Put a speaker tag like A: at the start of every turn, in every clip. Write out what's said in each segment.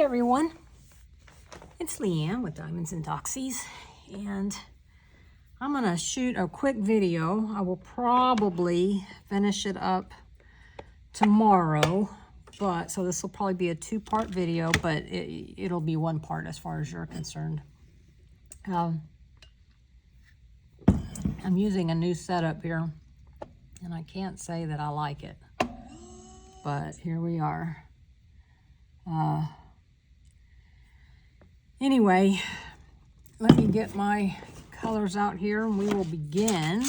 A: everyone, it's Leanne with Diamonds and Doxies, and I'm gonna shoot a quick video. I will probably finish it up tomorrow, but so this will probably be a two-part video, but it'll be one part as far as you're concerned. I'm using a new setup here, and I can't say that I like it, but here we are. Anyway, let me get my colors out here and we will begin.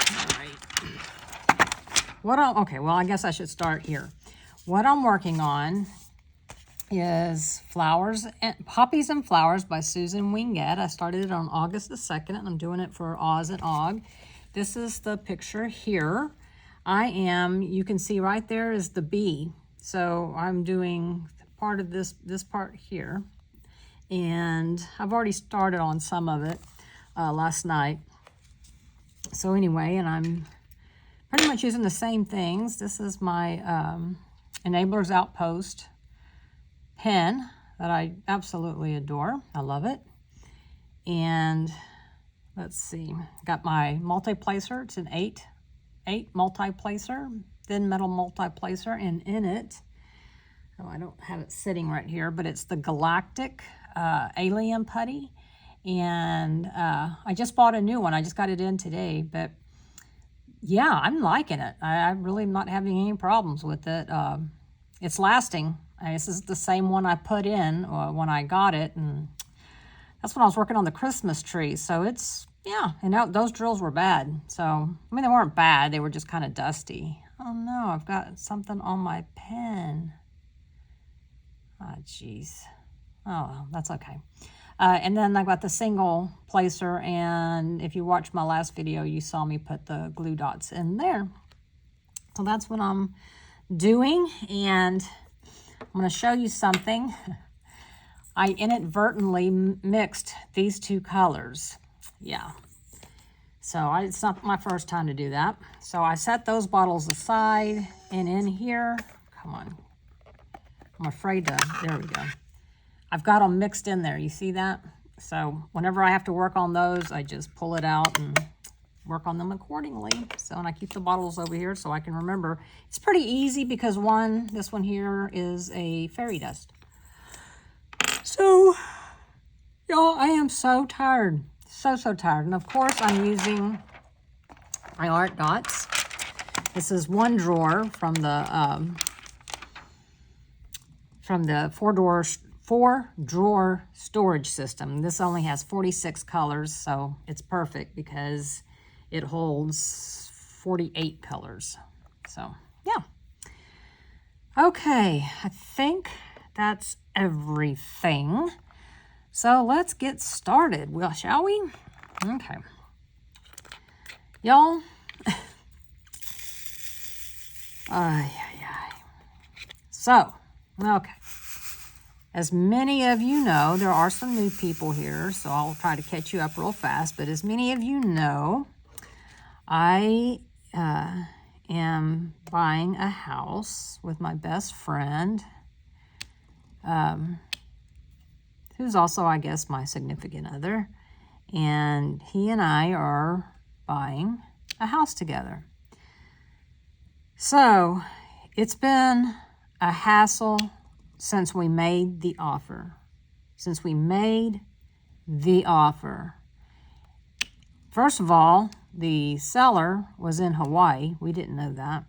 A: All right. Okay, well, I guess I should start here. What I'm working on is Poppies and Flowers by Susan Winget. I started it on August the 2nd, and I'm doing it for Oz and Og. This is the picture here. You can see right there is the bee. So I'm doing part of this part here, and I've already started on some of it last night. So anyway, and I'm pretty much using the same things. This is my Enablers Outpost pen that I absolutely adore. I love it. And let's see, got my multi-placer. It's an 8 multi-placer, thin metal multi-placer, and in it, oh, I don't have it sitting right here, but it's the Galactic Alien Putty. And I just bought a new one. I just got it in today, but yeah, I'm liking it. I really am not having any problems with it. It's lasting. This is the same one I put in when I got it, and that's when I was working on the Christmas tree. So it's, yeah, and those drills were bad. So, I mean, they weren't bad. They were just kind of dusty. Oh no, I've got something on my pen. Oh, jeez. Oh, well, that's okay. And then I got the single placer, and if you watched my last video, you saw me put the glue dots in there. So that's what I'm doing, and I'm going to show you something. I inadvertently mixed these two colors. Yeah. So it's not my first time to do that. So I set those bottles aside, and in here, come on. I'm afraid to, there we go. I've got them mixed in there, you see that? So whenever I have to work on those, I just pull it out and work on them accordingly. So, and I keep the bottles over here so I can remember. It's pretty easy because this one here is a fairy dust. So, y'all, I am so tired. So tired. And of course, I'm using my art dots. This is one drawer from the four-drawer storage system. This only has 46 colors, so it's perfect because it holds 48 colors. So, yeah. Okay, I think that's everything. So let's get started. Well, shall we? Okay. Y'all. So, okay. As many of you know, there are some new people here, so I'll try to catch you up real fast. But as many of you know, I am buying a house with my best friend, who's also, I guess, my significant other. And he and I are buying a house together. So it's been a hassle since we made the offer. First of all, the seller was in Hawaii. We didn't know that.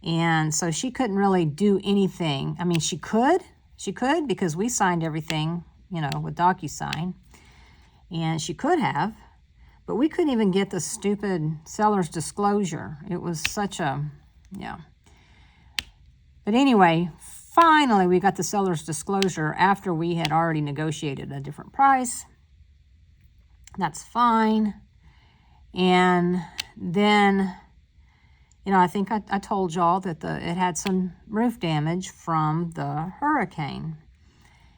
A: And so she couldn't really do anything. I mean, she could because we signed everything, with DocuSign. And she could have, but we couldn't even get the stupid seller's disclosure. It was such a, yeah. But anyway, finally we got the seller's disclosure after we had already negotiated a different price. That's fine. And then, I think I told y'all that it had some roof damage from the hurricane.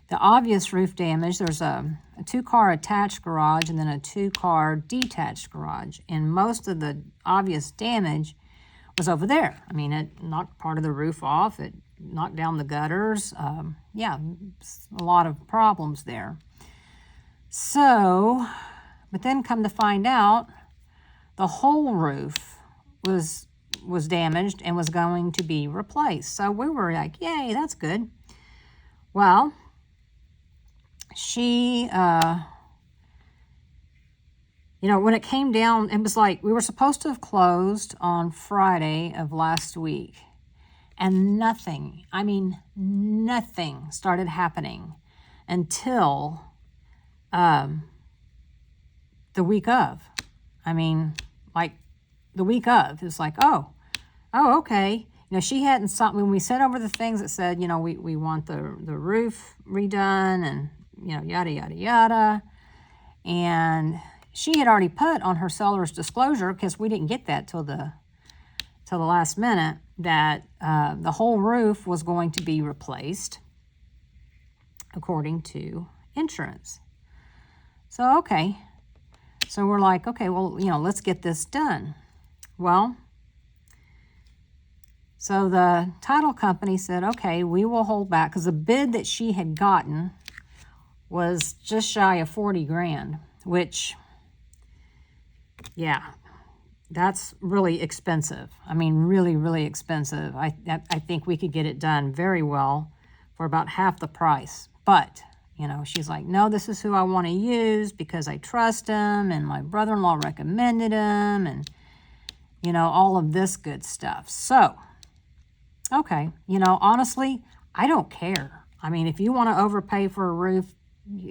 A: The obvious roof damage, there's a 2-car attached garage and then a 2-car detached garage. And most of the obvious damage was over there. I mean, it knocked part of the roof off. It knocked down the gutters. Yeah, a lot of problems there. So, but then come to find out, the whole roof was damaged and was going to be replaced. So we were like, yay, that's good. Well, she, you know, when it came down, it was like we were supposed to have closed on Friday of last week. And nothing, I mean, nothing started happening until the week of. I mean, like the week of. It was like, oh, okay. You know, she hadn't something, when we sent over the things that said, you know, we want the roof redone and, you know, yada, yada, yada. And she had already put on her seller's disclosure, because we didn't get that till the last minute, that the whole roof was going to be replaced according to insurance. So, okay. So we're like, okay, well, you know, let's get this done. Well, so the title company said, okay, we will hold back, because the bid that she had gotten was just shy of 40 grand, which, yeah, that's really expensive. I mean, really, really expensive. I think we could get it done very well for about half the price. But, you know, she's like, no, this is who I want to use because I trust him and my brother-in-law recommended him and, you know, all of this good stuff. So, okay, you know, honestly, I don't care. I mean, if you want to overpay for a roof,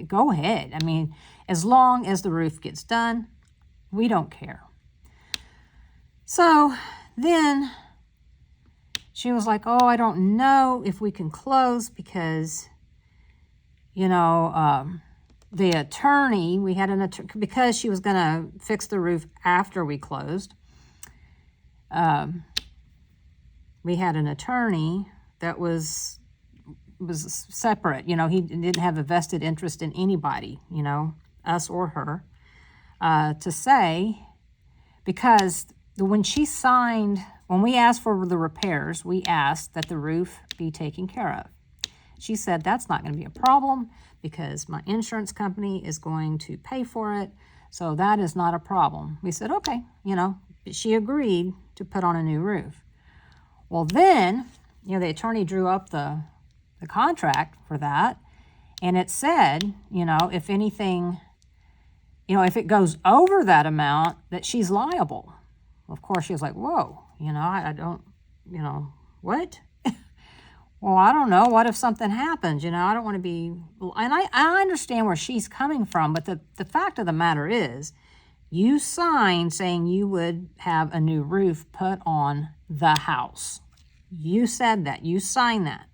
A: go ahead. I mean, as long as the roof gets done, we don't care. So then she was like, oh, I don't know if we can close because, you know, the attorney, we had an attorney, because she was going to fix the roof after we closed. We had an attorney that was separate. You know, he didn't have a vested interest in anybody, you know, us or her, to say, because when she signed, when we asked for the repairs, we asked that the roof be taken care of. She said, that's not going to be a problem because my insurance company is going to pay for it. So that is not a problem. We said, okay, you know, she agreed to put on a new roof. Well, then, you know, the attorney drew up the contract for that. And it said, you know, if anything, you know, if it goes over that amount, that she's liable. Of course, she was like, whoa, you know, I don't, you know, what? Well, I don't know. What if something happens? You know, I don't want to be, and I understand where she's coming from, but the fact of the matter is, you signed saying you would have a new roof put on the house. You said that. You signed that.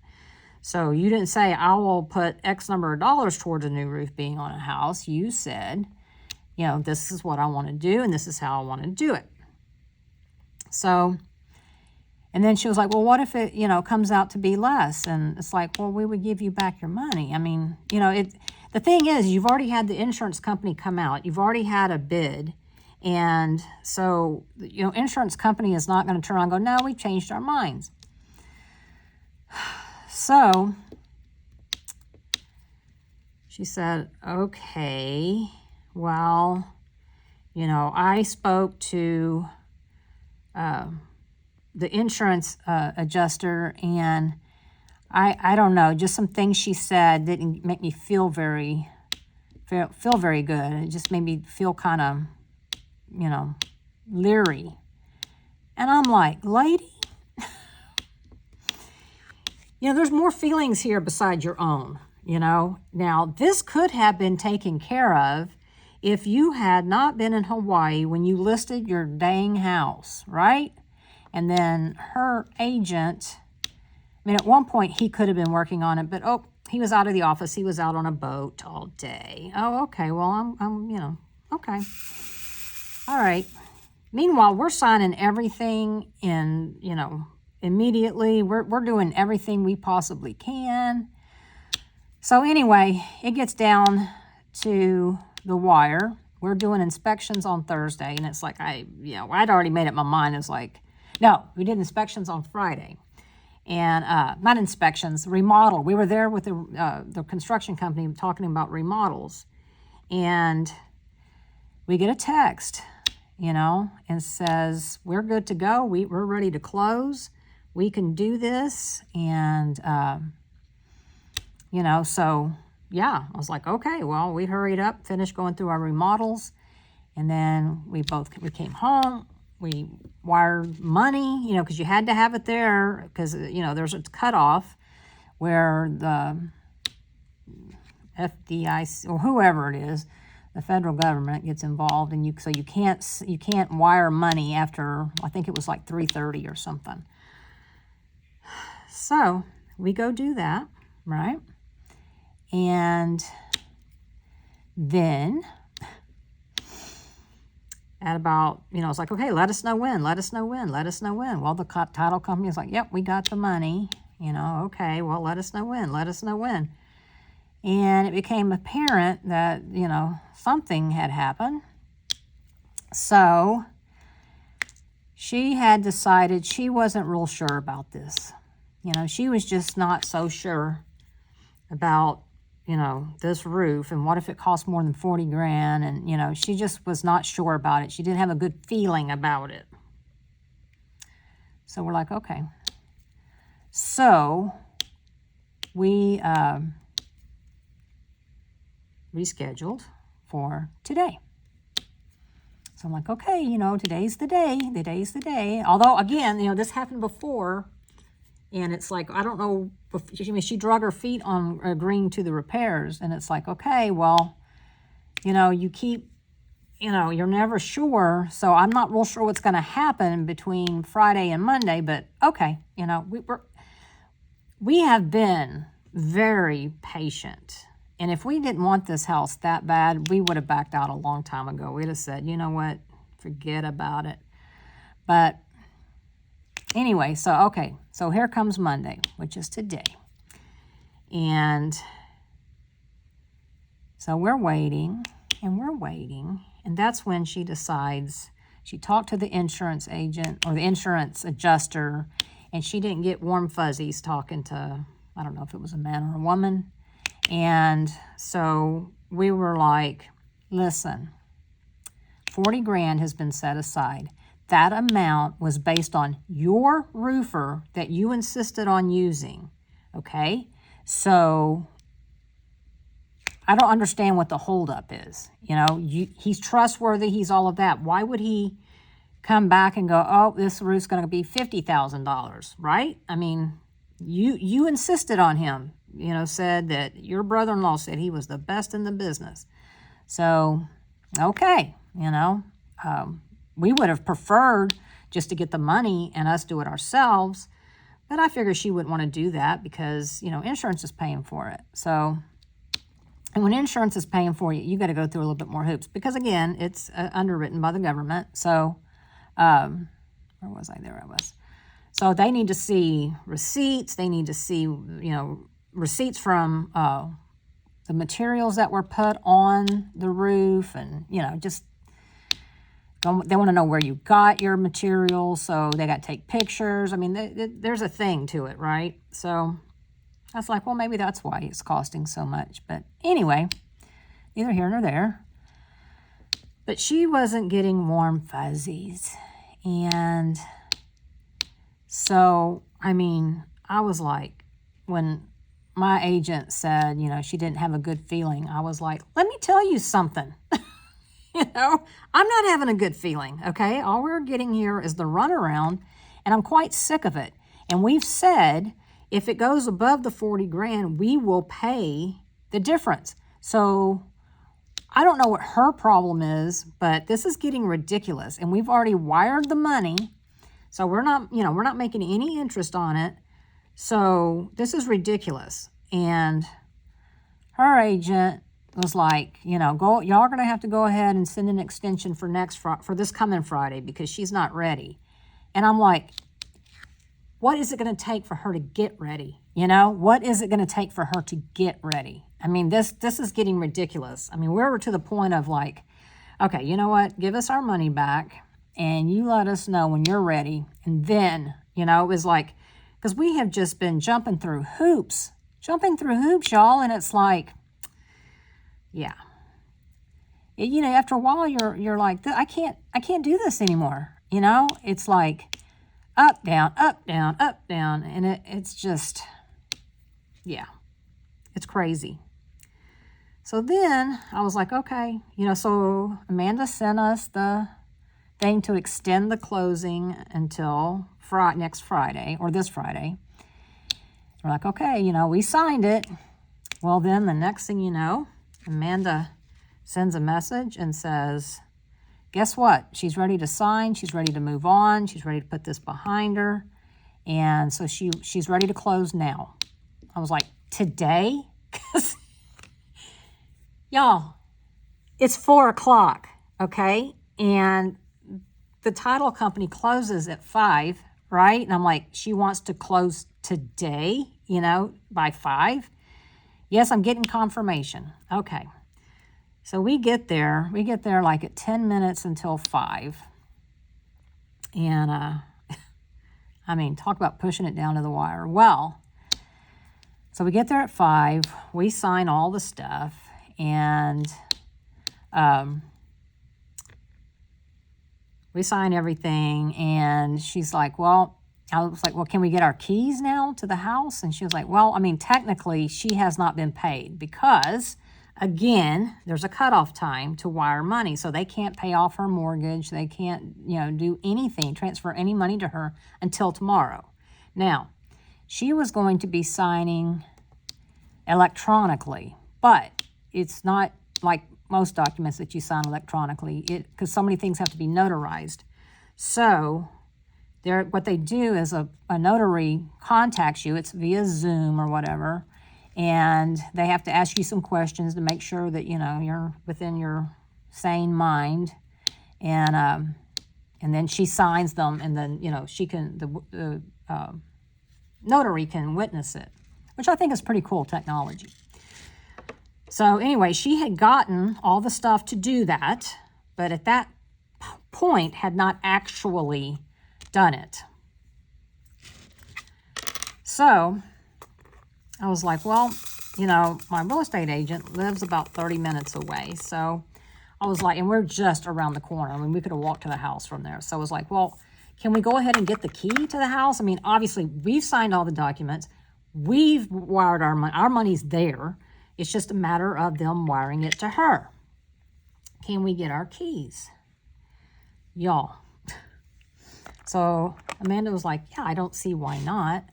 A: So you didn't say, I will put X number of dollars towards a new roof being on a house. You said, you know, this is what I want to do, and this is how I want to do it. So, and then she was like, well, what if it, you know, comes out to be less? And it's like, well, we would give you back your money. I mean, you know, the thing is, you've already had the insurance company come out. You've already had a bid. And so, you know, insurance company is not going to turn around and go, no, we've changed our minds. So she said, okay, well, you know, I spoke to the insurance adjuster, and I don't know, just some things she said didn't make me feel very good. It just made me feel kind of, you know, leery. And I'm like, lady, you know, there's more feelings here besides your own, you know. Now, this could have been taken care of if you had not been in Hawaii when you listed your dang house, right? And then her agent, I mean, at one point he could have been working on it, but oh, he was out of the office. He was out on a boat all day. Oh, okay. Well, I'm you know, okay. All right. Meanwhile, we're signing everything in, you know, immediately. We're doing everything we possibly can. So anyway, it gets down to the wire. We're doing inspections on Thursday, and it's like I'd already made up my mind. It's like, No, we did inspections on Friday. And not inspections, remodel. We were there with the construction company talking about remodels. And we get a text, and says, we're good to go. We're ready to close. We can do this. And, so, yeah, I was like, okay, well, we hurried up, finished going through our remodels. And then we came home. We wired money, because you had to have it there because, there's a cutoff where the FDIC or whoever it is, the federal government gets involved, and you can't wire money after, I think it was like 3:30 or something. So we go do that, right? And then at about, it's like, okay, let us know when. Well, the title company is like, yep, we got the money. Okay, well, let us know when. And it became apparent that, something had happened. So she had decided she wasn't real sure about this. She was just not so sure about, this roof, and what if it costs more than 40 grand? And, she just was not sure about it. She didn't have a good feeling about it. So we're like, okay. So we rescheduled for today. So I'm like, okay, today's the day. Although, again, this happened before. And it's like, I don't know, she drug her feet on agreeing to the repairs. And it's like, okay, well, you keep, you're never sure. So I'm not real sure what's going to happen between Friday and Monday. But okay, we have been very patient. And if we didn't want this house that bad, we would have backed out a long time ago. We'd have said, you know what, forget about it. But anyway, so here comes Monday, which is today. And so we're waiting. And that's when she decides, she talked to the insurance agent or the insurance adjuster, and she didn't get warm fuzzies talking to, I don't know if it was a man or a woman. And so we were like, listen, 40 grand has been set aside. That amount was based on your roofer that you insisted on using, okay? So I don't understand what the holdup is. He's trustworthy, he's all of that. Why would he come back and go, oh, this roof's going to be $50,000, right? I mean, you insisted on him, said that your brother-in-law said he was the best in the business. So, okay, we would have preferred just to get the money and us do it ourselves. But I figured she wouldn't want to do that because, insurance is paying for it. So, and when insurance is paying for you, you got to go through a little bit more hoops. Because, again, it's underwritten by the government. So, where was I? There I was. So they need to see receipts. They need to see, receipts from the materials that were put on the roof. And, just... They want to know where you got your materials, so they got to take pictures. I mean, there's a thing to it, right? So I was like, well, maybe that's why it's costing so much. But anyway, neither here nor there. But she wasn't getting warm fuzzies. And so, I was like, when my agent said, she didn't have a good feeling, I was like, let me tell you something. I'm not having a good feeling, okay? All we're getting here is the runaround, and I'm quite sick of it. And we've said if it goes above the 40 grand, we will pay the difference. So I don't know what her problem is, but this is getting ridiculous. And we've already wired the money, so we're not making any interest on it. So this is ridiculous. And her agent was like, y'all are going to have to go ahead and send an extension for this coming Friday because she's not ready. And I'm like, what is it going to take for her to get ready? What is it going to take for her to get ready? I mean, this is getting ridiculous. I mean, we're to the point of like, okay, you know what? Give us our money back. and you let us know when you're ready. And then, you know, it was like, because we have just been jumping through hoops, y'all. And it's like, yeah. You know, after a while, you're like, I can't do this anymore. You know, it's like up, down, up, down, up, down. And it's just, yeah, it's crazy. So then I was like, okay, you know, so Amanda sent us the thing to extend the closing until next Friday, or this Friday. We're like, okay, you know, we signed it. Well, then the next thing you know, Amanda sends a message and says, guess what? She's ready to sign. She's ready to move on. She's ready to put this behind her. And so she's ready to close now. I was like, today? Because, y'all, it's 4 o'clock, okay? And the title company closes at 5, right? And I'm like, she wants to close today, you know, by 5? Yes, I'm getting confirmation. Okay. So we get there like at 10 minutes until 5. And, I mean, talk about pushing it down to the wire. Well, so we get there at 5. We sign all the stuff. And we sign everything. And she's like, well, I was like, well, can we get our keys now to the house? And she was like, well, I mean, technically, she has not been paid because, again, there's a cutoff time to wire money. So they can't pay off her mortgage. They can't, you know, do anything, transfer any money to her until tomorrow. Now, she was going to be signing electronically, but it's not like most documents that you sign electronically because so many things have to be notarized. So what they do is a notary contacts you. It's via Zoom or whatever. And they have to ask you some questions to make sure that, you know, you're within your sane mind. And then she signs them, and then, you know, the notary can witness it, which I think is pretty cool technology. So anyway, she had gotten all the stuff to do that, but at that point had not actually done it. So I was like, well, you know, my real estate agent lives about 30 minutes away. So I was like, and we're just around the corner. I mean, we could have walked to the house from there. So I was like, well, can we go ahead and get the key to the house? I mean, obviously, we've signed all the documents. We've wired our money. Our money's there. It's just a matter of them wiring it to her. Can we get our keys? Y'all. So Amanda was like, yeah, I don't see why not.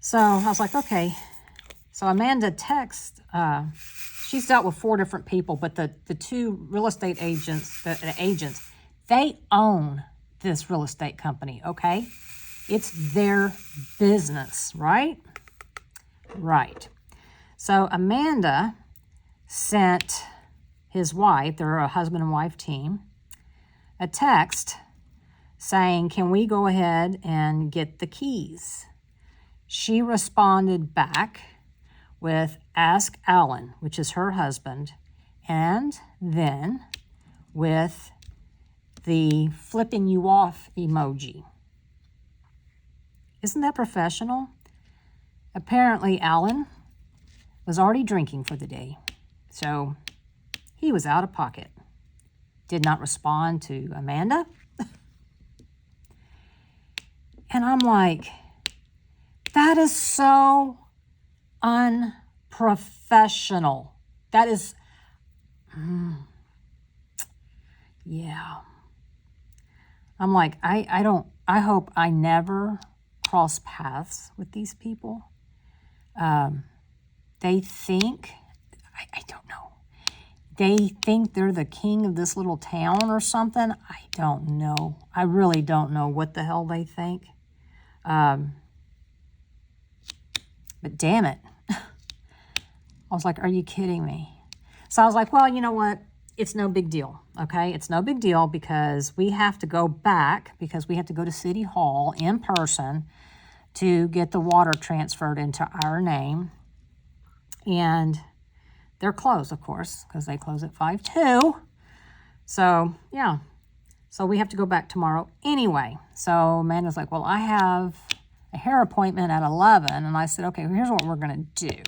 A: So I was like, okay. So Amanda texts, she's dealt with 4 different people, but the 2 real estate agents, the agents, they own this real estate company, okay? It's their business, right? Right. So Amanda sent his wife, they're a husband and wife team, a text saying, can we go ahead and get the keys? She responded back with ask Alan, which is her husband, and then with the flipping you off emoji. Isn't that professional? Apparently, Alan was already drinking for the day, so he was out of pocket. Did not respond to Amanda. And I'm like, that is so unprofessional. That is, yeah. I'm like, I hope I never cross paths with these people. They think, I don't know. They think they're the king of this little town or something. I don't know. I really don't know what the hell they think. But damn it. I was like, are you kidding me? So I was like, well, you know what? It's no big deal, okay? It's no big deal because we have to go back because we have to go to City Hall in person to get the water transferred into our name. And they're closed, of course, because they close at 5 too. So, yeah. So we have to go back tomorrow anyway. So Amanda's like, well, I have a hair appointment at 11. And I said, okay, well, here's what we're going to do.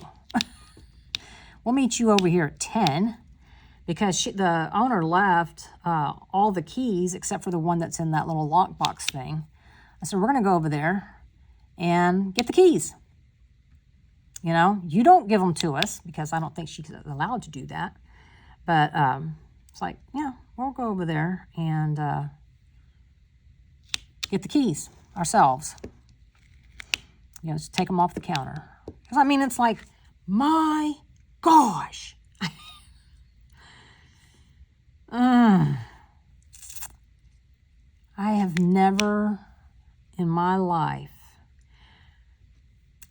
A: We'll meet you over here at 10 because the owner left all the keys except for the one that's in that little lockbox thing. I said, we're going to go over there and get the keys. You know, you don't give them to us because I don't think she's allowed to do that. But it's like, yeah, we'll go over there and get the keys ourselves. You know, just take them off the counter. Because, I mean, it's like, my gosh. I have never in my life,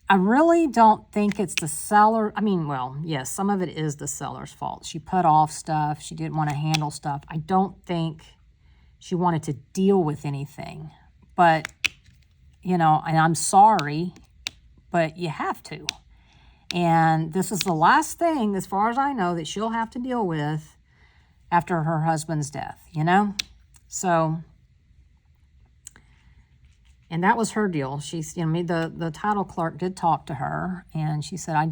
A: I really don't think it's the seller. I mean, well, yes, some of it is the seller's fault. She put off stuff. She didn't want to handle stuff. I don't think she wanted to deal with anything. But, you know, and I'm sorry, but you have to. And this is the last thing, as far as I know, that she'll have to deal with after her husband's death, you know? So, and that was her deal. She's, you know, the title clerk did talk to her, and she said, I'm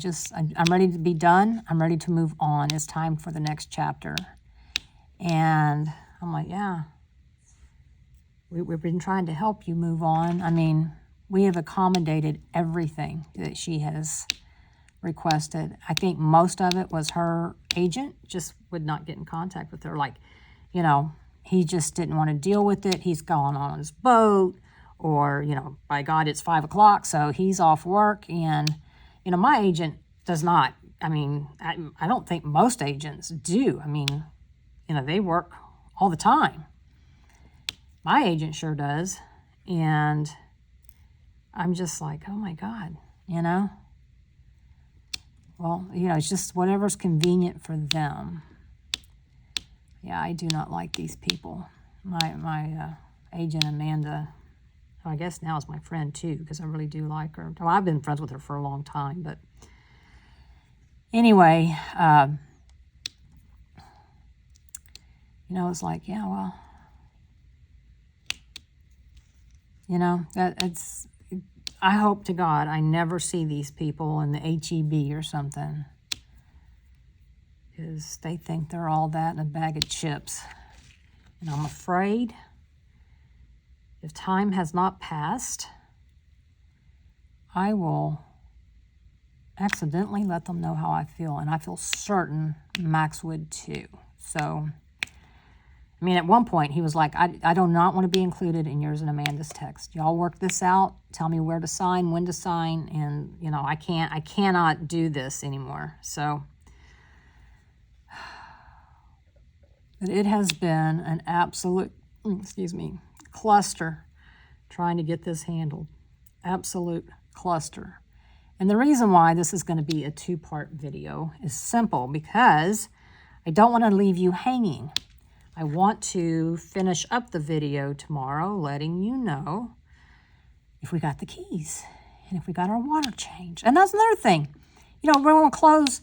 A: ready to be done. I'm ready to move on. It's time for the next chapter. And I'm like, yeah, we've been trying to help you move on. I mean, we have accommodated everything that she has requested. I think most of it was her agent just would not get in contact with her. Like, you know, he just didn't want to deal with it. He's gone on his boat. Or, you know, by God, it's 5 o'clock, so he's off work. And, you know, my agent does not. I mean, I don't think most agents do. I mean, you know, they work all the time. My agent sure does. And I'm just like, oh, my God, you know. Well, you know, it's just whatever's convenient for them. Yeah, I do not like these people. My agent, Amanda, I guess now is my friend too, because I really do like her. Well, I've been friends with her for a long time, but anyway, you know, it's like, yeah, well, you know, I hope to God I never see these people in the HEB or something, because they think they're all that in a bag of chips. And I'm afraid if time has not passed, I will accidentally let them know how I feel. And I feel certain Max would too. So, I mean, at one point he was like, I do not want to be included in yours and Amanda's text. Y'all work this out. Tell me where to sign, when to sign. And, you know, I cannot do this anymore. So, but it has been an absolute, cluster trying to get this handled. Absolute cluster. And the reason why this is going to be a 2-part video is simple, because I don't want to leave you hanging. I want to finish up the video tomorrow letting you know if we got the keys and if we got our water changed. And that's another thing. You know, we're going to close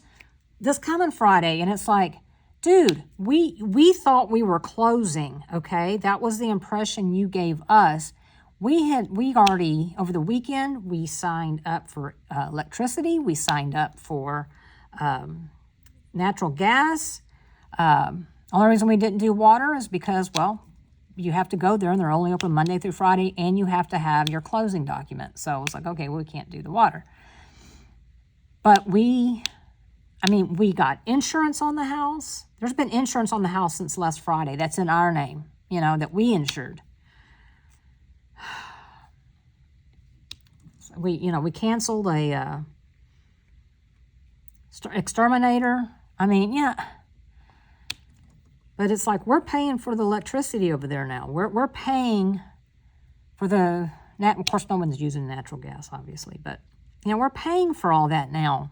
A: this coming Friday, and it's like, dude, we thought we were closing, okay? That was the impression you gave us. We already, over the weekend, we signed up for electricity. We signed up for natural gas. Only reason we didn't do water is because, well, you have to go there, and they're only open Monday through Friday, and you have to have your closing document. So it's like, okay, well, we can't do the water. But we got insurance on the house. There's been insurance on the house since last Friday. That's in our name, you know, that we insured. We canceled a exterminator. I mean, yeah. But it's like we're paying for the electricity over there now. We're paying for the, of course, no one's using natural gas, obviously. But, you know, we're paying for all that now.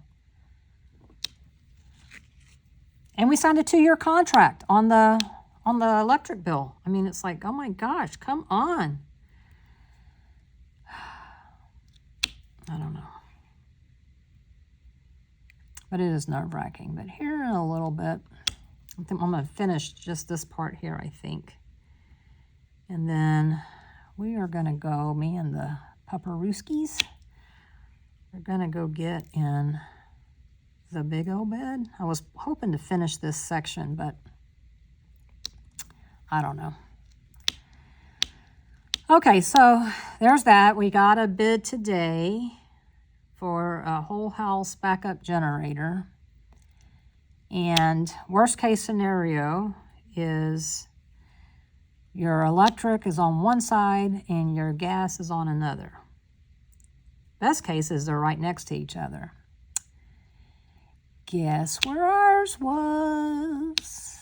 A: And we signed a 2-year contract on the electric bill. I mean, it's like, oh my gosh, come on. I don't know. But it is nerve-wracking. But here in a little bit, I think I'm going to finish just this part here, I think. And then we are going to go, me and the Pupperooskies, we're going to go get in the big old bed. I was hoping to finish this section, but I don't know. Okay, so there's that. We got a bid today for a whole house backup generator. And worst case scenario is your electric is on one side and your gas is on another. Best case is they're right next to each other. Guess where ours was?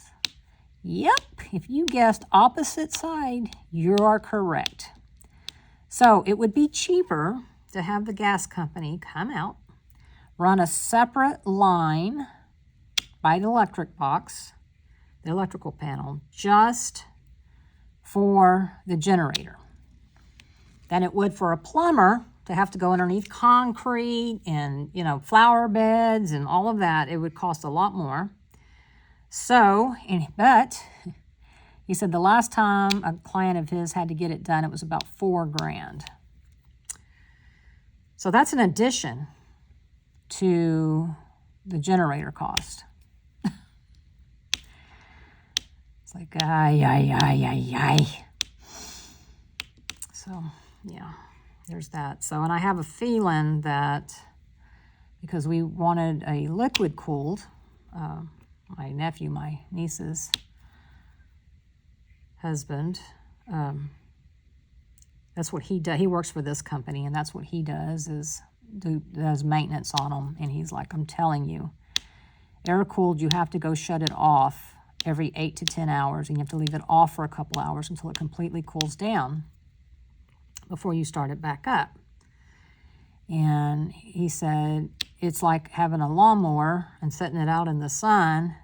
A: Yep, if you guessed opposite side, you are correct. So it would be cheaper to have the gas company come out, run a separate line by the electric box, the electrical panel, just for the generator, than it would for a plumber to have to go underneath concrete and, you know, flower beds and all of that. It would cost a lot more. So, but he said the last time a client of his had to get it done, it was about $4 grand. So that's an addition to the generator cost. It's like, So, yeah, there's that. So, and I have a feeling that because we wanted a liquid cooled, my nephew, my niece's husband, that's what he does. He works for this company, and that's what he does, is does maintenance on them. And he's like, I'm telling you, air-cooled, you have to go shut it off every 8 to 10 hours, and you have to leave it off for a couple hours until it completely cools down before you start it back up. And he said, it's like having a lawnmower and setting it out in the sun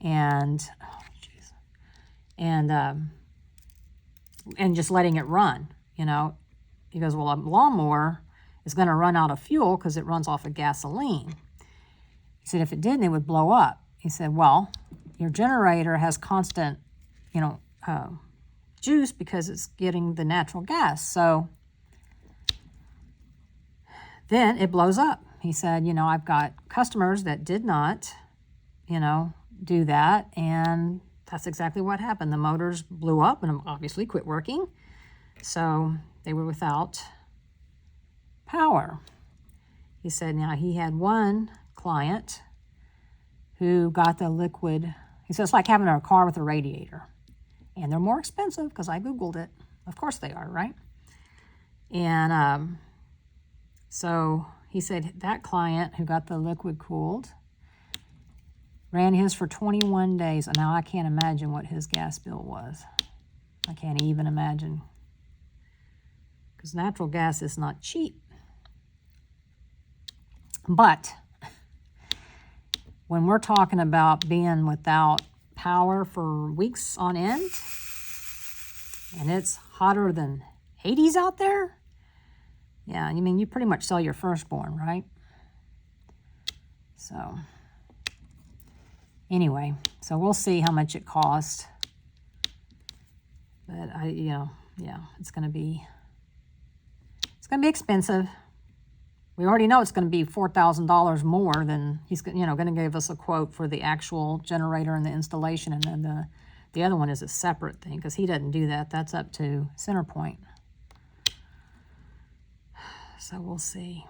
A: and, and just letting it run, you know. He goes, well, a lawnmower is going to run out of fuel because it runs off of gasoline. He said, if it didn't, it would blow up. He said, well, your generator has constant, you know, juice because it's getting the natural gas. So then it blows up. He said, you know, I've got customers that did not, you know, do that. And that's exactly what happened. The motors blew up and obviously quit working. So they were without power. He said, now he had one client who got the liquid. He said, it's like having a car with a radiator. And they're more expensive because I Googled it. Of course they are, right? And so he said that client who got the liquid cooled ran his for 21 days. And now I can't imagine what his gas bill was. I can't even imagine. Because natural gas is not cheap. But when we're talking about being without power for weeks on end, and it's hotter than Hades out there, yeah, I mean, you pretty much sell your firstborn, right? So, anyway, so we'll see how much it costs. But yeah, it's going to be expensive. We already know it's going to be $4,000 more than he's, you know, going to give us a quote for the actual generator and the installation, and then the other one is a separate thing because he doesn't do that. That's up to Centerpoint. So we'll see.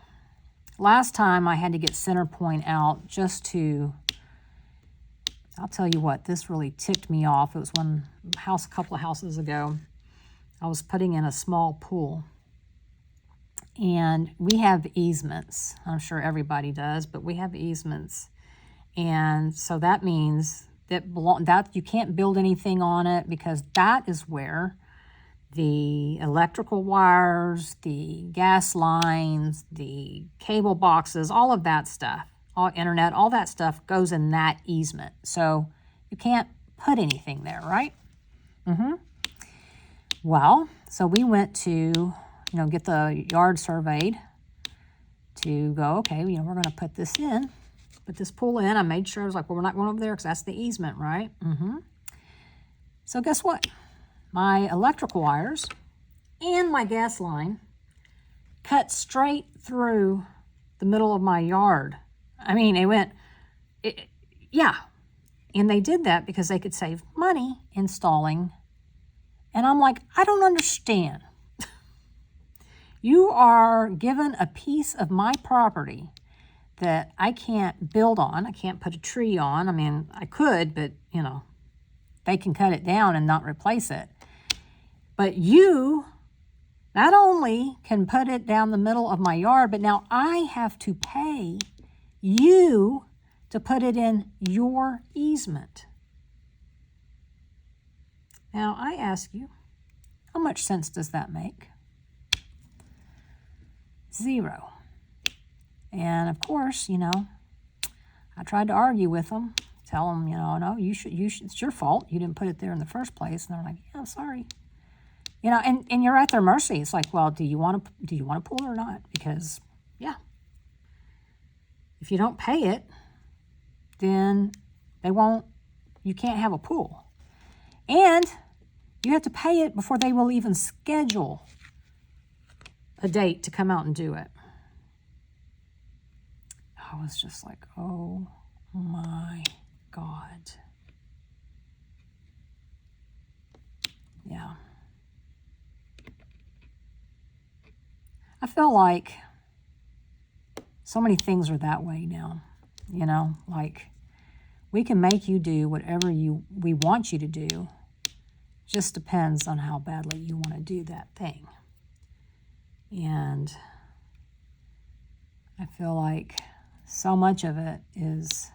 A: Last time I had to get Centerpoint out just to, I'll tell you what, this really ticked me off. It was one house a couple of houses ago. I was putting in a small pool. And we have easements. I'm sure everybody does, but we have easements. And so that means that you can't build anything on it because that is where the electrical wires, the gas lines, the cable boxes, all of that stuff, all internet, all that stuff goes in that easement. So you can't put anything there, right? Well, so we went to, get the yard surveyed to go, okay, we're going to put this pool in. I made sure, I was like, well, we're not going over there because that's the easement, right? So guess what? my electrical wires and my gas line cut straight through the middle of my yard. I mean, yeah. And they did that because they could save money installing. And I'm like, I don't understand. You are given a piece of my property that I can't build on. I can't put a tree on. I mean, I could, but, you know, they can cut it down and not replace it. But you not only can put it down the middle of my yard, but now I have to pay you to put it in your easement. Now, I ask you, how much sense does that make? Zero. And of course, you know, I tried to argue with them, tell them, you know, no, you should, it's your fault. You didn't put it there in the first place. And they're like, yeah, I'm sorry. You know, and you're at their mercy. It's like, well, do you want a pool or not? Because, yeah, if you don't pay it, then you can't have a pool. And you have to pay it before they will even schedule a date to come out and do it. I was just like, oh my God. Yeah. I feel like so many things are that way now. You know, like we can make you do whatever we want you to do. Just depends on how badly you want to do that thing. And I feel like so much of it is,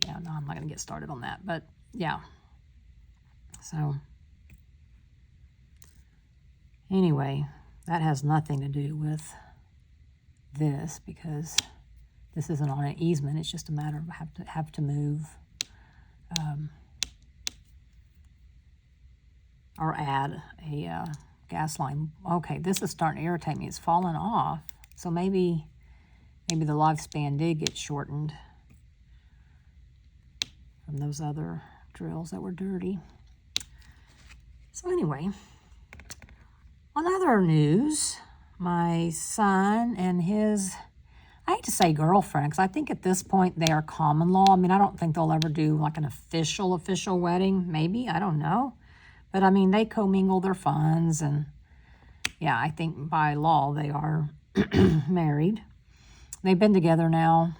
A: yeah, no, I'm not going to get started on that. But yeah. So anyway, that has nothing to do with this because this isn't on an easement. It's just a matter of have to move or add a gas line. Okay, this is starting to irritate me. It's falling off. So maybe the lifespan did get shortened from those other drills that were dirty. So anyway, on other news, my son and his, I hate to say girlfriend, because I think at this point they are common law. I mean, I don't think they'll ever do like an official wedding. Maybe, I don't know. But I mean, they commingle their funds and yeah, I think by law they are married. They've been together now,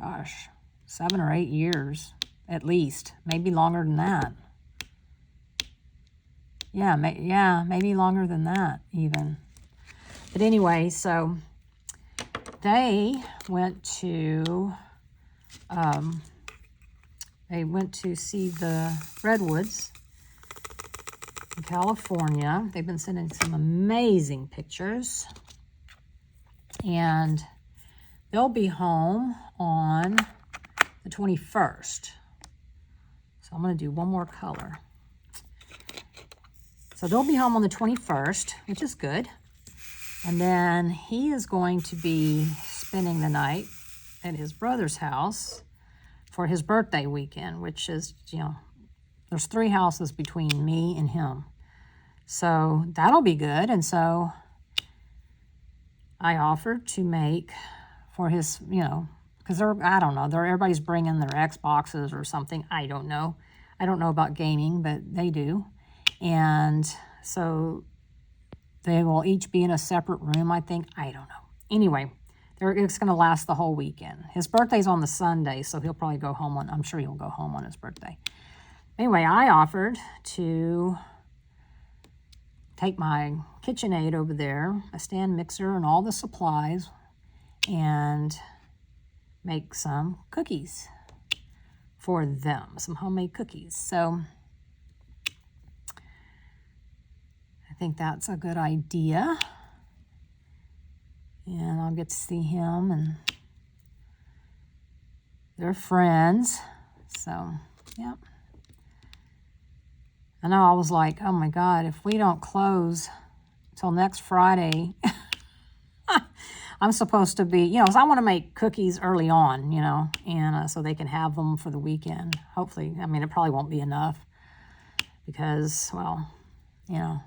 A: gosh, 7 or 8 years at least, maybe longer than that. Yeah, maybe longer than that even. But anyway, so they went to see the redwoods in California. They've been sending some amazing pictures. And they'll be home on the 21st. So I'm going to do one more color. So they'll be home on the 21st, which is good. And then he is going to be spending the night at his brother's house for his birthday weekend, which is, you know, there's 3 houses between me and him. So that'll be good. And so I offered to make for his, you know, because I don't know, everybody's bringing their Xboxes or something. I don't know. I don't know about gaming, but they do. And so they will each be in a separate room, I think. I don't know. Anyway, it's going to last the whole weekend. His birthday's on the Sunday, so he'll probably go home I'm sure he'll go home on his birthday. Anyway, I offered to take my KitchenAid over there, a stand mixer and all the supplies, and make some cookies for them, some homemade cookies. So I think that's a good idea. And I'll get to see him and their friends. So, yeah. I know I was like, oh my God, if we don't close till next Friday, I'm supposed to be, you know, 'cause I want to make cookies early on, you know, and so they can have them for the weekend. Hopefully, I mean, it probably won't be enough. because, well, you know,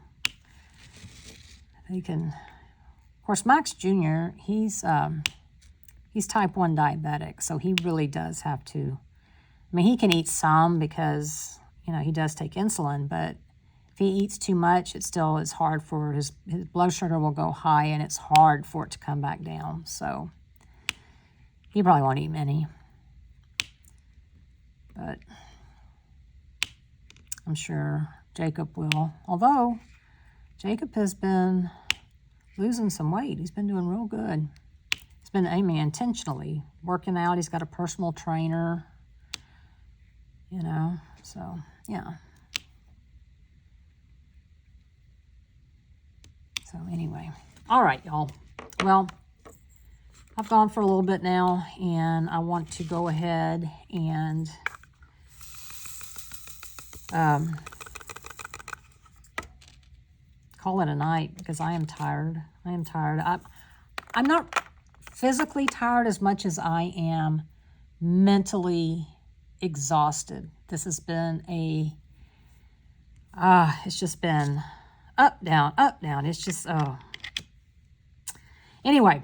A: they can, of course, Max Jr., he's type 1 diabetic, so he really does have to, I mean, he can eat some because, you know, he does take insulin, but if he eats too much, it still is hard for his blood sugar will go high, and it's hard for it to come back down. So he probably won't eat many. But I'm sure Jacob will. Although Jacob has been losing some weight. He's been doing real good. He's been aiming intentionally, working out. He's got a personal trainer, you know, so yeah. So anyway, all right, y'all. Well, I've gone for a little bit now, and I want to go ahead and call it a night because I am tired. I am tired. I'm not physically tired as much as I am mentally exhausted. This has been it's just been up, down, up, down. It's just, oh. Anyway,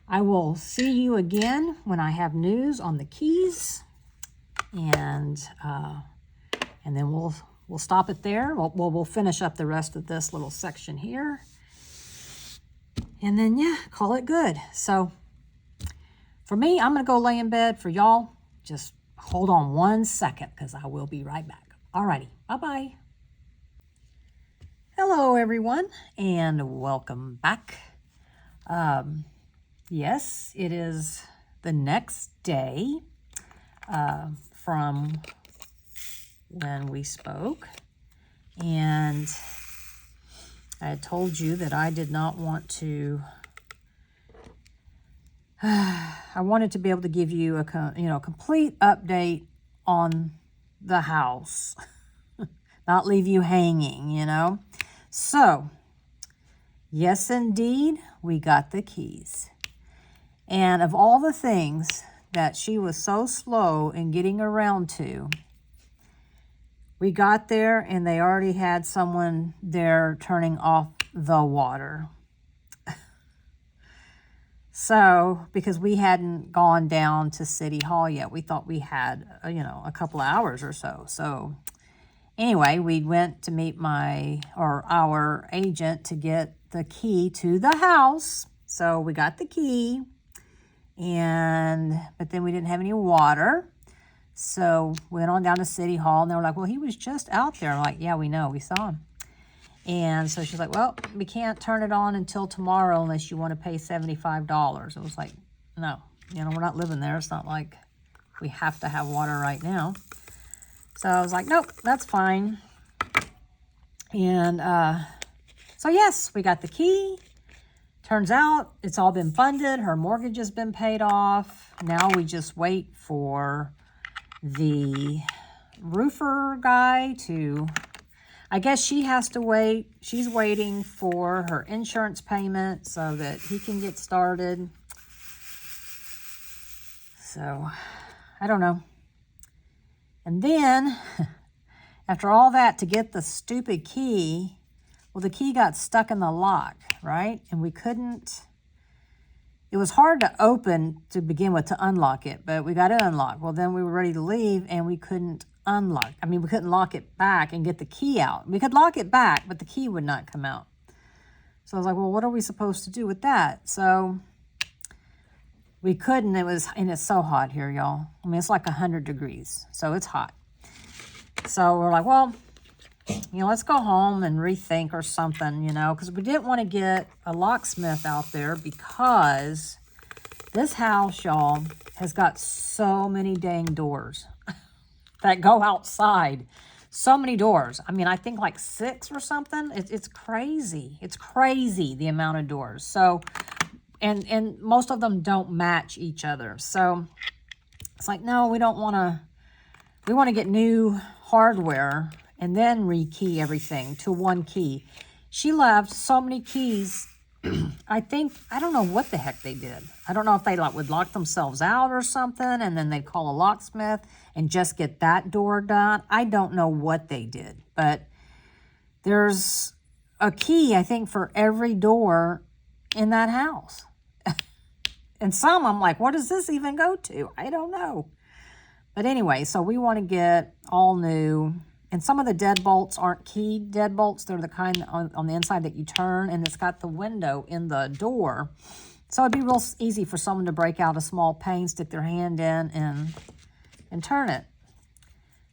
A: I will see you again when I have news on the keys, and then we'll stop it there. We'll finish up the rest of this little section here, and then, yeah, call it good. So for me, I'm going to go lay in bed. For y'all, just hold on 1 second because I will be right back. Alrighty, bye-bye. Hello, everyone, and welcome back. Yes, it is the next day from when we spoke, and I had told you that I did not want to, I wanted to be able to give you a complete update on the house, not leave you hanging, you know. So, yes, indeed, we got the keys. And of all the things that she was so slow in getting around to, we got there and they already had someone there turning off the water. So, because we hadn't gone down to City Hall yet, we thought we had, a couple of hours or so. So, anyway, we went to meet our agent to get the key to the house. So we got the key, but then we didn't have any water. So we went on down to City Hall, and they were like, well, he was just out there. I'm like, yeah, we know, we saw him. And so she's like, well, we can't turn it on until tomorrow unless you want to pay $75. I was like, no, we're not living there. It's not like we have to have water right now. So I was like, nope, that's fine. And so yes, we got the key. Turns out it's all been funded. Her mortgage has been paid off. Now we just wait for the roofer guy to, I guess she has to wait. She's waiting for her insurance payment so that he can get started. So, I don't know. And then, after all that, to get the stupid key, well, the key got stuck in the lock, right? And we couldn't, it was hard to open to begin with, to unlock it, but we got it unlocked. Well, then we were ready to leave, and we couldn't unlock. I mean, we couldn't lock it back and get the key out. We could lock it back, but the key would not come out. So I was like, well, what are we supposed to do with that? So we couldn't. And it's so hot here, y'all. I mean, it's like 100 degrees, so it's hot. So we're like, well, let's go home and rethink or something, because we didn't want to get a locksmith out there because this house, y'all, has got so many dang doors that go outside. So many doors. I mean, I think like 6 or something. It's crazy. It's crazy, the amount of doors. So, and most of them don't match each other. So it's like, no, we don't want to. We want to get new hardware and then rekey everything to one key. She left so many keys I don't know what the heck they did. I don't know if they would lock themselves out or something, and then they'd call a locksmith and just get that door done. I don't know what they did, but there's a key, I think, for every door in that house. And some, I'm like, what does this even go to? I don't know. But anyway, so we want to get all new. And some of the deadbolts aren't keyed deadbolts. They're the kind on the inside that you turn, and it's got the window in the door. So it'd be real easy for someone to break out a small pane, stick their hand in, and turn it.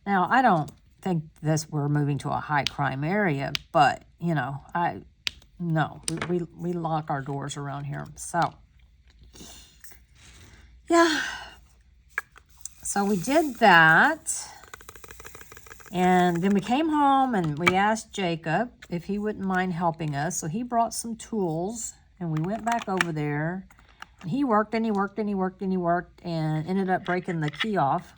A: Now, I don't think we're moving to a high crime area, but, you know, we lock our doors around here. So, yeah. So we did that. And then we came home and we asked Jacob if he wouldn't mind helping us. So he brought some tools and we went back over there. And he worked and he worked and he worked and he worked and ended up breaking the key off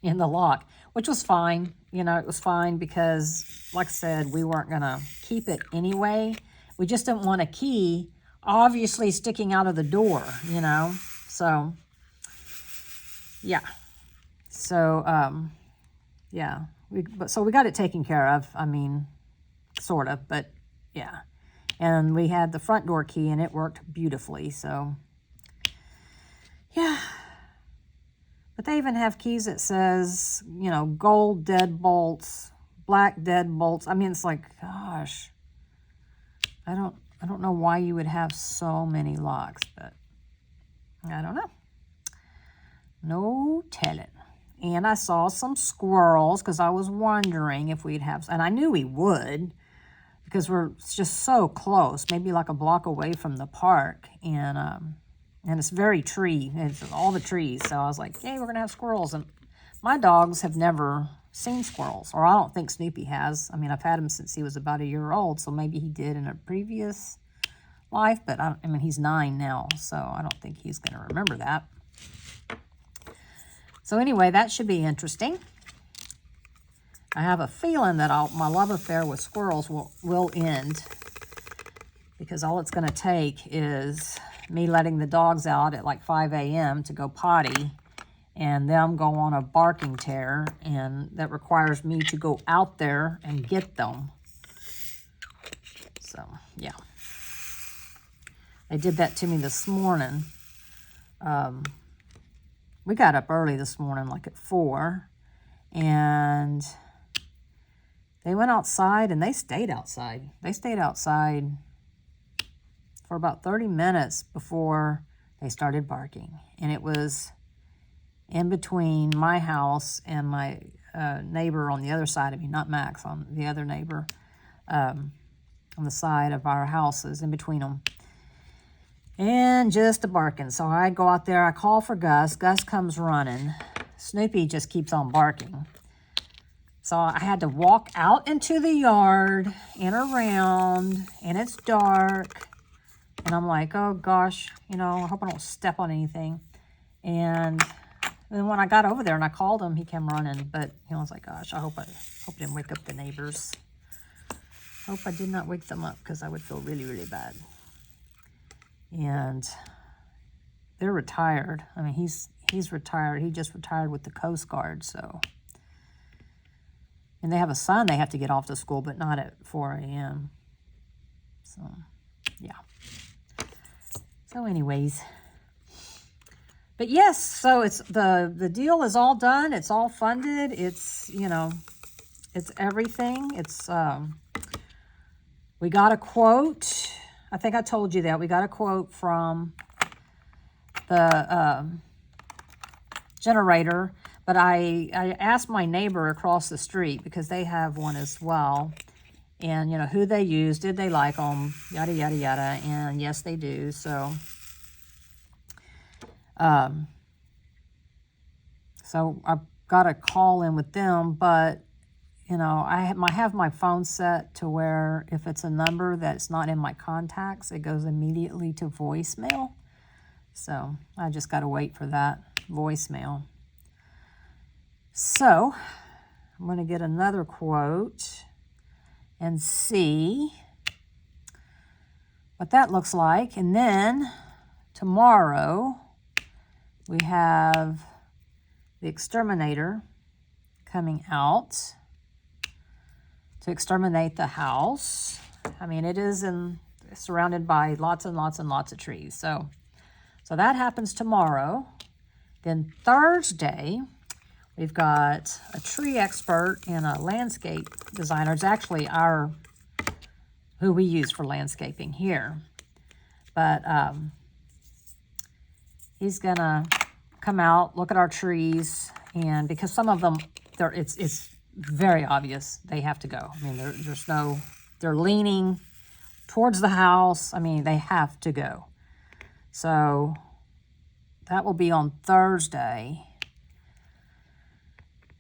A: in the lock, which was fine. You know, it was fine because, like I said, we weren't going to keep it anyway. We just didn't want a key obviously sticking out of the door, you know. So, yeah. So, yeah. So we got it taken care of. I mean, sort of, but yeah. And we had the front door key and it worked beautifully. So, yeah. But they even have keys that says, you know, gold deadbolts, black deadbolts. I mean, it's like, gosh, I don't know why you would have so many locks, but I don't know. No telling. And I saw some squirrels because I was wondering if we'd have, and I knew we would because we're just so close, maybe like a block away from the park. And it's very tree, it's all the trees. So I was like, hey, we're going to have squirrels. And my dogs have never seen squirrels, or I don't think Snoopy has. I mean, I've had him since he was about a year old, so maybe he did in a previous life, but I mean, he's 9 now, so I don't think he's going to remember that. So anyway, that should be interesting. I have a feeling that my love affair with squirrels will end because all it's going to take is me letting the dogs out at like 5 a.m. to go potty and them go on a barking tear, and that requires me to go out there and get them. So, yeah. They did that to me this morning. We got up early this morning, like at 4, and they went outside and they stayed outside. They stayed outside for about 30 minutes before they started barking. And it was in between my house and my neighbor on the other side of me, not Max, on the other neighbor, on the side of our houses, in between them. And just a barking. So I go out there, I call for Gus. Gus comes running. Snoopy just keeps on barking. So I had to walk out into the yard and around, and it's dark. And I'm like, oh gosh, you know, I hope I don't step on anything. And then when I got over there and I called him, he came running. But I was like, gosh, I hope I didn't wake up the neighbors. Hope I did not wake them up because I would feel really, really bad. And they're retired. I mean, he's retired. He just retired with the Coast Guard, so. And they have a son they have to get off to school, but not at 4 a.m. So, yeah. So anyways. But yes, so it's the deal is all done. It's all funded. It's, you know, it's everything. It's, we got a quote. I think I told you that. We got a quote from the generator, but I asked my neighbor across the street because they have one as well, and, you know, who they use, did they like them, yada, yada, yada, and yes, they do. So, so I've got to call in with them, but, you know, I have my phone set to where if it's a number that's not in my contacts, it goes immediately to voicemail. So I just got to wait for that voicemail. So I'm going to get another quote and see what that looks like. And then tomorrow we have the exterminator coming out to exterminate the house. I mean, it is surrounded by lots and lots and lots of trees. So that happens tomorrow. Then Thursday, we've got a tree expert and a landscape designer. It's actually who we use for landscaping here. But he's gonna come out, look at our trees, and because some of them, it's very obvious they have to go. I mean, they're leaning towards the house. I mean, they have to go. So that will be on Thursday.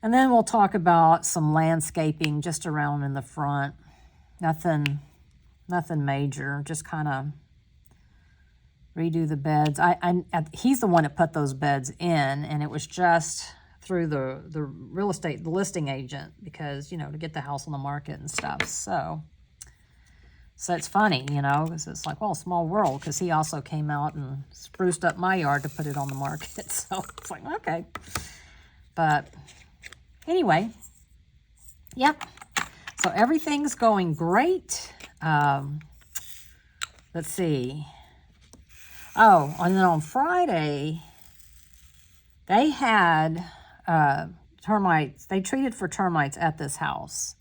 A: And then we'll talk about some landscaping just around in the front. Nothing major, just kind of redo the beds. He's the one that put those beds in, and it was just through the real estate, the listing agent, because, you know, to get the house on the market and stuff. So it's funny, you know, because it's like, well, small world, because he also came out and spruced up my yard to put it on the market. So it's like, okay. But anyway, yep. So everything's going great. Let's see. Oh, and then on Friday, they had termites. They treated for termites at this house.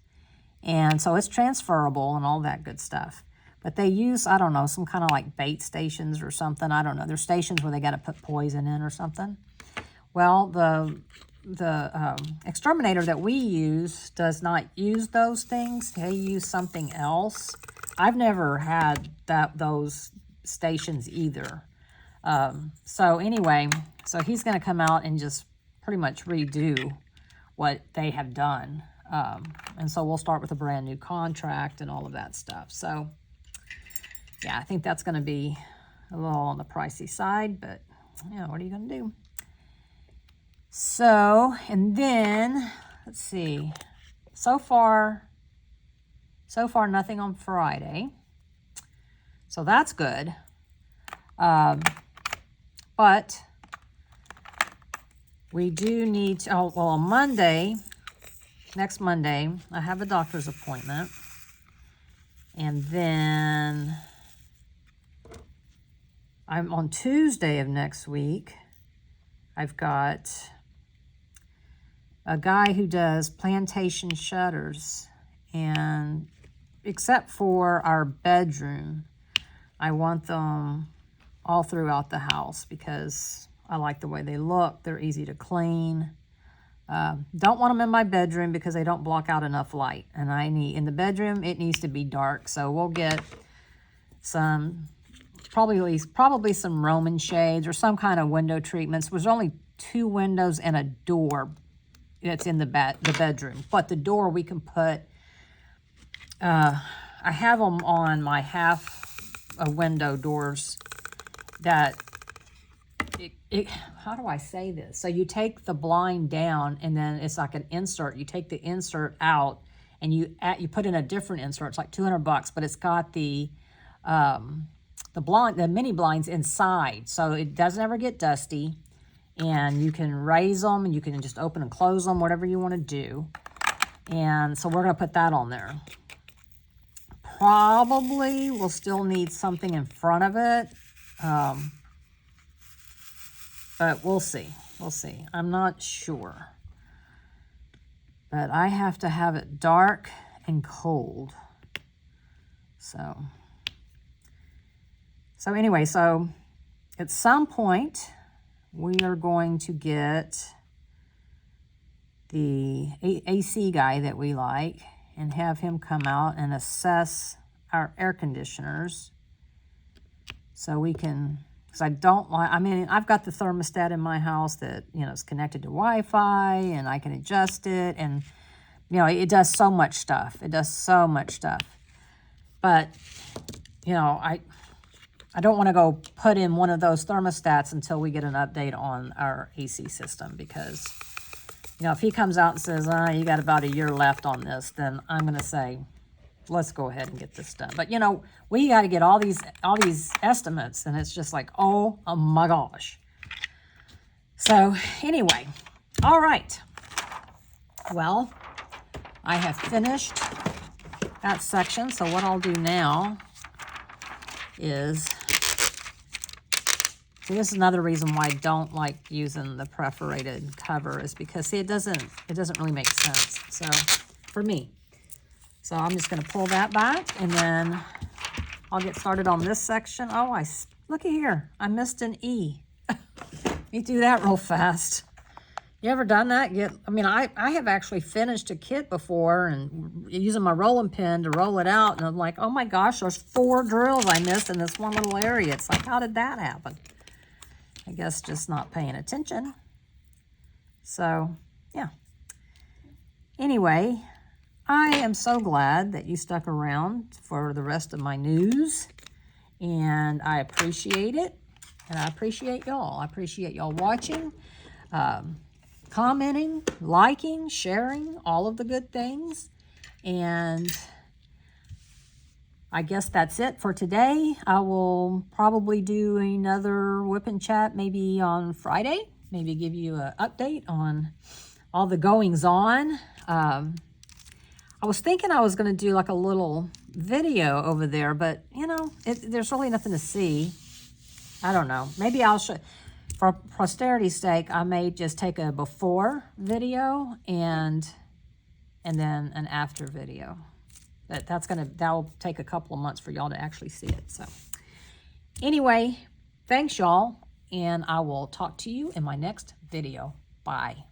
A: And so it's transferable and all that good stuff. But they use, I don't know, some kind of like bait stations or something. I don't know. There's stations where they got to put poison in or something. Well, the exterminator that we use does not use those things. They use something else. I've never had those stations either. So anyway, so he's going to come out and just pretty much redo what they have done. And so we'll start with a brand new contract and all of that stuff. So yeah, I think that's going to be a little on the pricey side, but you know, what are you going to do? So, and then let's see, so far nothing on Friday. So that's good. But we do need to, on Monday, next Monday, I have a doctor's appointment. And then I'm on Tuesday of next week. I've got a guy who does plantation shutters. And except for our bedroom, I want them all throughout the house because I like the way they look. They're easy to clean. Don't want them in my bedroom because they don't block out enough light. And in the bedroom, it needs to be dark. So we'll get some, probably some Roman shades or some kind of window treatments. There's only 2 windows and a door that's in the bedroom. But the door we can put, I have them on my half window doors that, how do I say this? So you take the blind down and then it's like an insert. You take the insert out and you put in a different insert. It's like $200, but it's got the mini blinds inside. So it doesn't ever get dusty, and you can raise them and you can just open and close them, whatever you want to do. And so we're going to put that on there. Probably we'll still need something in front of it. But we'll see. We'll see. I'm not sure. But I have to have it dark and cold. So anyway, so at some point, we are going to get the AC guy that we like and have him come out and assess our air conditioners so we can, because I don't like, I mean, I've got the thermostat in my house that, you know, is connected to Wi-Fi and I can adjust it, and, you know, it does so much stuff. It does so much stuff. But, you know, I don't want to go put in one of those thermostats until we get an update on our AC system, because, you know, if he comes out and says, you got about a year left on this, then I'm going to say, let's go ahead and get this done. But, you know, we got to get all these estimates, and it's just like, oh my gosh. So, anyway, all right. Well, I have finished that section, so what I'll do now is, see, this is another reason why I don't like using the perforated cover, is because, see, it doesn't really make sense, so, for me. So I'm just going to pull that back, and then I'll get started on this section. Oh, looky here. I missed an E. Let me do that real fast. You ever done that? I mean, I have actually finished a kit before and using my rolling pin to roll it out, and I'm like, oh my gosh, there's 4 drills I missed in this one little area. It's like, how did that happen? I guess just not paying attention. So, yeah. Anyway, I am so glad that you stuck around for the rest of my news, and I appreciate it, and I appreciate y'all. I appreciate y'all watching, commenting, liking, sharing, all of the good things, and I guess that's it for today. I will probably do another WIP and chat maybe on Friday, maybe give you an update on all the goings on. I was thinking I was going to do like a little video over there, but, you know, there's really nothing to see. I don't know. Maybe I'll show, for posterity's sake, I may just take a before video and then an after video. That will take a couple of months for y'all to actually see it. So anyway, thanks y'all, and I will talk to you in my next video. Bye.